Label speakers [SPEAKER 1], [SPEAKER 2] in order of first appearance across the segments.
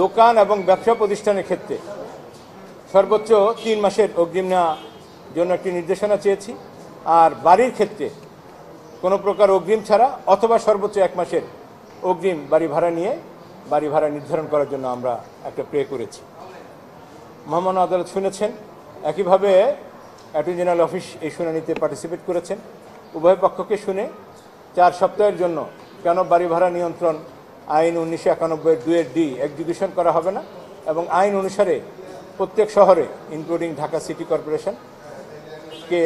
[SPEAKER 1] দোকান এবং ব্যবসা প্রতিষ্ঠানের ক্ষেত্রে সর্বোচ্চ 3 মাসের অগ্রিম নেওয়ার জন্য একটি নির্দেশনা চেয়েছি। আর বাড়ির ক্ষেত্রে কোনো প্রকার অগ্রিম ছাড়া অথবা সর্বোচ্চ 1 মাসের অগ্রিম বাড়ি ভাড়া নিয়ে বাড়ি ভাড়া নির্ধারণ করার জন্য আমরা একটা প্রে করেছি। মহামান্য আদালত শুনেছেন। একইভাবে অ্যাটর্নি জেনারেল অফিস এই শুনানিতে পার্টিসিপেট করেছেন। উভয় পক্ষকে শুনে 4 সপ্তাহের জন্য কেন বাড়ি ভাড়া নিয়ন্ত্রণ আইন 1991-2 এক্সিকিউশন করা হবে না এবং আইন অনুসারে প্রত্যেক শহরে ইনক্লুডিং ঢাকা সিটি কর্পোরেশনকে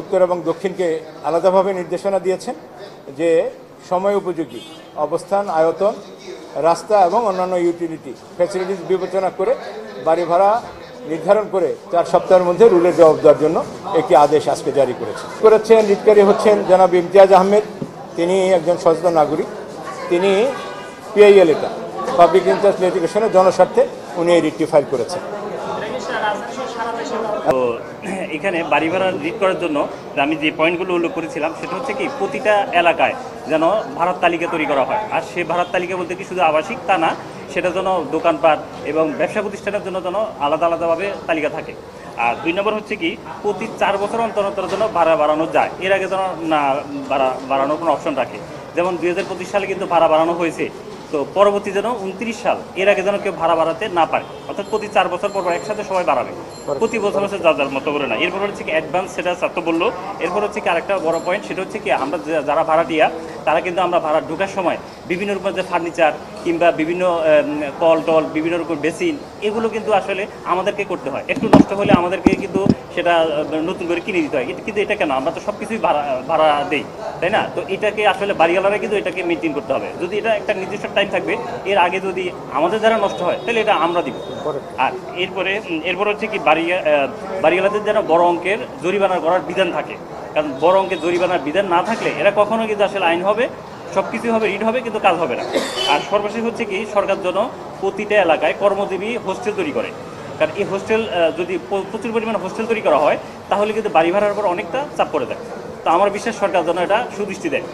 [SPEAKER 1] উত্তর এবং দক্ষিণকে আলাদাভাবে নির্দেশনা দিয়েছেন যে সময় উপযোগী অবস্থান, আয়তন, রাস্তা এবং অন্যান্য ইউটিলিটি ফ্যাসিলিটিস বিবেচনা করে বাড়ি ভাড়া নির্ধারণ করে 4 সপ্তাহের মধ্যে রুলের জবাব দেওয়ার জন্য একটি আদেশ আজকে জারি করেছেন। রিটকারী হচ্ছেন জনাব ইমতিয়াজ আহমেদ। তিনি একজন সচেতন নাগরিক। তিনি পিআইএল, এটা পাবলিক ইন্টারেস্ট লিটিগেশনের জনস্বার্থে উনি এই রিটটি ফাইল করেছেন।
[SPEAKER 2] তো এখানে বাড়ি ভাড়া রিট করার জন্য আমি যে পয়েন্টগুলো উল্লেখ করেছিলাম সেটা হচ্ছে কি, প্রতিটা এলাকায় যেন ভাড়ার তালিকা তৈরি করা হয়। আর সেই ভাড়ার তালিকা বলতে কি শুধু আবাসিক তা না, সেটা যেন দোকানপাট এবং ব্যবসা প্রতিষ্ঠানের জন্য যেন আলাদা আলাদাভাবে তালিকা থাকে। আর 2 নম্বর হচ্ছে কি, প্রতি 4 বছর অন্তর অন্তর যেন ভাড়া বাড়ানো যায়, এর আগে যেন না বাড়ানোর কোনো অপশন রাখে। যেমন 2025 সালে কিন্তু ভাড়া বাড়ানো হয়েছে, তো পরবর্তী যেন 29 সাল এর আগে যেন কেউ ভাড়া বাড়াতে না পারে, অর্থাৎ প্রতি 4 বছর পর একসাথে সবাই বাড়াবে, প্রতি বছর বছর যার মতো করে না। এরপর হচ্ছে কি অ্যাডভান্স, সেটা ছাত্র বললো। এরপর হচ্ছে কি আরেকটা বড় পয়েন্ট, সেটা হচ্ছে কি আমরা যারা ভাড়াটিয়া তারা কিন্তু আমরা ভাড়া ঢোকার সময় বিভিন্ন রকমের যে ফার্নিচার কিংবা বিভিন্ন কল টল, বিভিন্ন রকম বেসিন, এগুলো কিন্তু আসলে আমাদেরকে করতে হয়। একটু নষ্ট হলে আমাদেরকে কিন্তু সেটা নতুন করে কিনে দিতে হয়। কিন্তু এটা কেন, আমরা তো সব কিছুই ভাড়া দেই, তাই না? তো এটাকে আসলে বাড়িওয়ালারা কিন্তু এটাকে মেনটেন করতে হবে। যদি এটা একটা নির্দিষ্ট টাইম থাকবে, এর আগে যদি আমাদের দ্বারা নষ্ট হয় তাহলে এটা আমরা দিব। আর এরপর হচ্ছে কি বাড়িওয়ালাদের যেন বড় অঙ্কের জরিমানা করার বিধান থাকে, কারণ বড় অঙ্কের জরিমানার বিধান না থাকলে এরা কখনো কিন্তু আসলে আইন হবে, সব কিছুই হবে, রিট হবে, কিন্তু কাজ হবে না। আর সর্বশেষ হচ্ছে কি, সরকার যেন প্রতিটা এলাকায় কর্মজীবী হোস্টেল তৈরি করে, কারণ এই হোস্টেল যদি প্রচুর পরিমাণে হোস্টেল তৈরি করা হয় তাহলে কিন্তু বাড়ি ভাড়ার উপর অনেকটা চাপ পড়ে যায়। তো আমার বিশ্বাস সরকার যেন এটা সুদৃষ্টি দেয়।